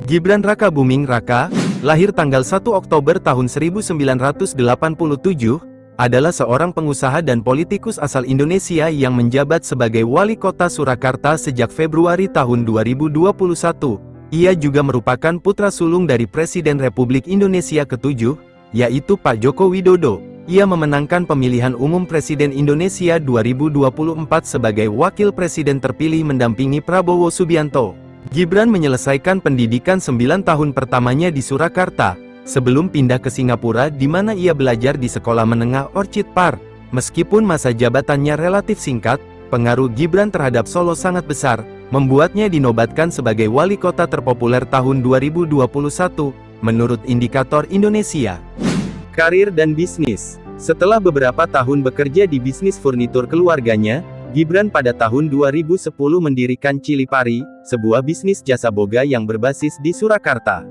Gibran Raka Buming Raka, lahir tanggal 1 Oktober tahun 1987, adalah seorang pengusaha dan politikus asal Indonesia yang menjabat sebagai Wali Kota Surakarta sejak Februari tahun 2021. Ia juga merupakan putra sulung dari Presiden Republik Indonesia ke-7, yaitu Pak Joko Widodo. Ia memenangkan pemilihan umum Presiden Indonesia 2024 sebagai Wakil Presiden terpilih mendampingi Prabowo Subianto. Gibran menyelesaikan pendidikan 9 tahun pertamanya di Surakarta, sebelum pindah ke Singapura di mana ia belajar di Sekolah Menengah Orchid Park. Meskipun masa jabatannya relatif singkat, pengaruh Gibran terhadap Solo sangat besar, membuatnya dinobatkan sebagai wali kota terpopuler tahun 2021, menurut Indikator Indonesia. Karir dan bisnis. Setelah beberapa tahun bekerja di bisnis furnitur keluarganya, Gibran pada tahun 2010 mendirikan Cilipari, sebuah bisnis jasa boga yang berbasis di Surakarta.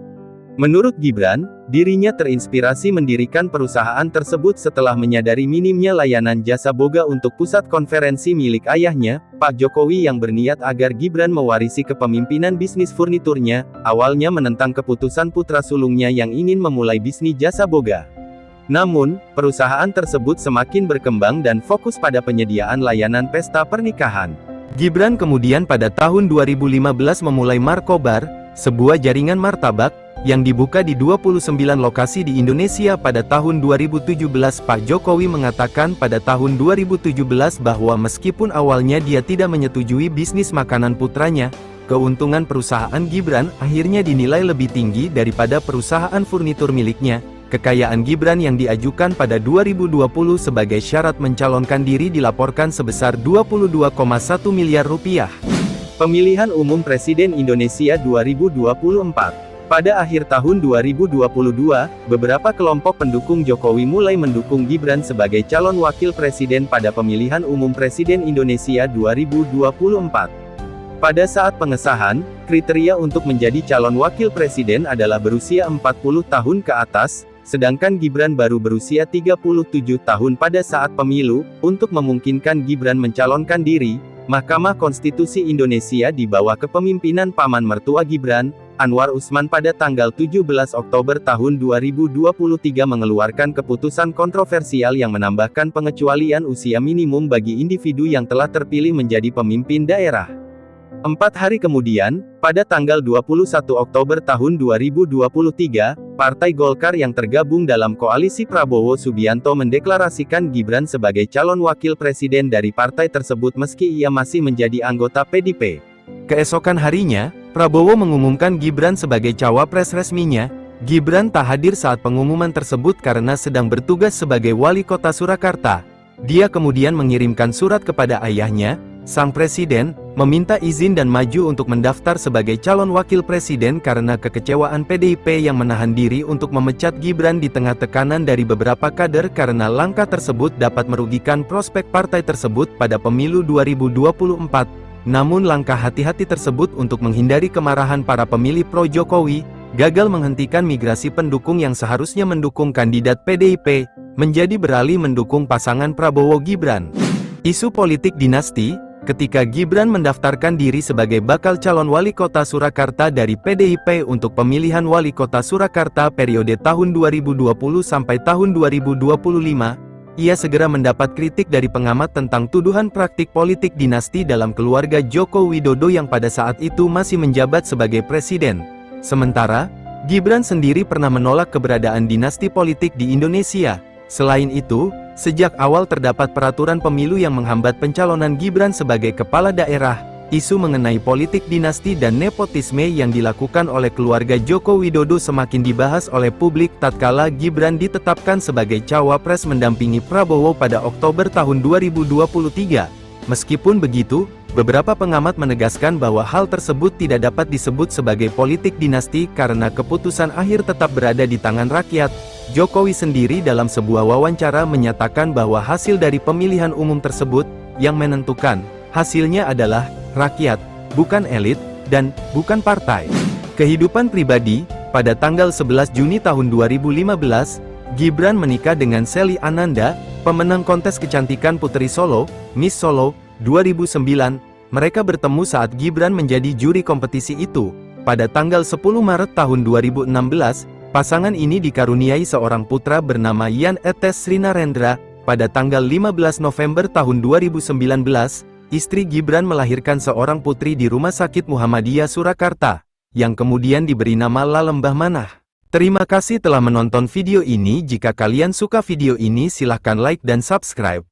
Menurut Gibran, dirinya terinspirasi mendirikan perusahaan tersebut setelah menyadari minimnya layanan jasa boga untuk pusat konferensi milik ayahnya, Pak Jokowi, yang berniat agar Gibran mewarisi kepemimpinan bisnis furniturnya, awalnya menentang keputusan putra sulungnya yang ingin memulai bisnis jasa boga. Namun, perusahaan tersebut semakin berkembang dan fokus pada penyediaan layanan pesta pernikahan. Gibran kemudian pada tahun 2015 memulai Markobar, sebuah jaringan martabak, yang dibuka di 29 lokasi di Indonesia pada tahun 2017. Pak Jokowi mengatakan pada tahun 2017 bahwa meskipun awalnya dia tidak menyetujui bisnis makanan putranya, keuntungan perusahaan Gibran akhirnya dinilai lebih tinggi daripada perusahaan furnitur miliknya. Kekayaan Gibran yang diajukan pada 2020 sebagai syarat mencalonkan diri dilaporkan sebesar 22,1 miliar rupiah. Pemilihan Umum Presiden Indonesia 2024. Pada akhir tahun 2022, beberapa kelompok pendukung Jokowi mulai mendukung Gibran sebagai calon wakil presiden pada pemilihan umum Presiden Indonesia 2024. Pada saat pengesahan, kriteria untuk menjadi calon wakil presiden adalah berusia 40 tahun ke atas, sedangkan Gibran baru berusia 37 tahun pada saat pemilu. Untuk memungkinkan Gibran mencalonkan diri, Mahkamah Konstitusi Indonesia di bawah kepemimpinan paman mertua Gibran, Anwar Usman, pada tanggal 17 Oktober tahun 2023 mengeluarkan keputusan kontroversial yang menambahkan pengecualian usia minimum bagi individu yang telah terpilih menjadi pemimpin daerah. 4 hari kemudian, pada tanggal 21 Oktober tahun 2023, Partai Golkar yang tergabung dalam koalisi Prabowo Subianto mendeklarasikan Gibran sebagai calon wakil presiden dari partai tersebut meski ia masih menjadi anggota PDIP. Keesokan harinya, Prabowo mengumumkan Gibran sebagai cawapres resminya. Gibran tak hadir saat pengumuman tersebut karena sedang bertugas sebagai wali kota Surakarta. Dia kemudian mengirimkan surat kepada ayahnya, sang presiden, meminta izin dan maju untuk mendaftar sebagai calon wakil presiden karena kekecewaan PDIP yang menahan diri untuk memecat Gibran di tengah tekanan dari beberapa kader karena langkah tersebut dapat merugikan prospek partai tersebut pada pemilu 2024. Namun langkah hati-hati tersebut untuk menghindari kemarahan para pemilih pro-Jokowi, gagal menghentikan migrasi pendukung yang seharusnya mendukung kandidat PDIP, menjadi beralih mendukung pasangan Prabowo Gibran. Isu politik dinasti. Ketika Gibran mendaftarkan diri sebagai bakal calon wali kota Surakarta dari PDIP untuk pemilihan wali kota Surakarta periode tahun 2020 sampai tahun 2025, ia segera mendapat kritik dari pengamat tentang tuduhan praktik politik dinasti dalam keluarga Joko Widodo yang pada saat itu masih menjabat sebagai presiden. Sementara, Gibran sendiri pernah menolak keberadaan dinasti politik di Indonesia. Selain itu, sejak awal terdapat peraturan pemilu yang menghambat pencalonan Gibran sebagai kepala daerah. Isu mengenai politik dinasti dan nepotisme yang dilakukan oleh keluarga Joko Widodo semakin dibahas oleh publik tatkala Gibran ditetapkan sebagai cawapres mendampingi Prabowo pada Oktober tahun 2023. Meskipun begitu, beberapa pengamat menegaskan bahwa hal tersebut tidak dapat disebut sebagai politik dinasti karena keputusan akhir tetap berada di tangan rakyat. Jokowi sendiri dalam sebuah wawancara menyatakan bahwa hasil dari pemilihan umum tersebut, yang menentukan, hasilnya adalah rakyat, bukan elit, dan bukan partai. Kehidupan pribadi. Pada tanggal 11 Juni tahun 2015, Gibran menikah dengan Sally Ananda, pemenang kontes kecantikan Putri Solo, Miss Solo, 2009. Mereka bertemu saat Gibran menjadi juri kompetisi itu. Pada tanggal 10 Maret tahun 2016, pasangan ini dikaruniai seorang putra bernama Yan Etes Srinarendra. Pada tanggal 15 November tahun 2019, istri Gibran melahirkan seorang putri di Rumah Sakit Muhammadiyah Surakarta, yang kemudian diberi nama Lalembah Manah. Terima kasih telah menonton video ini. Jika kalian suka video ini, silahkan like dan subscribe.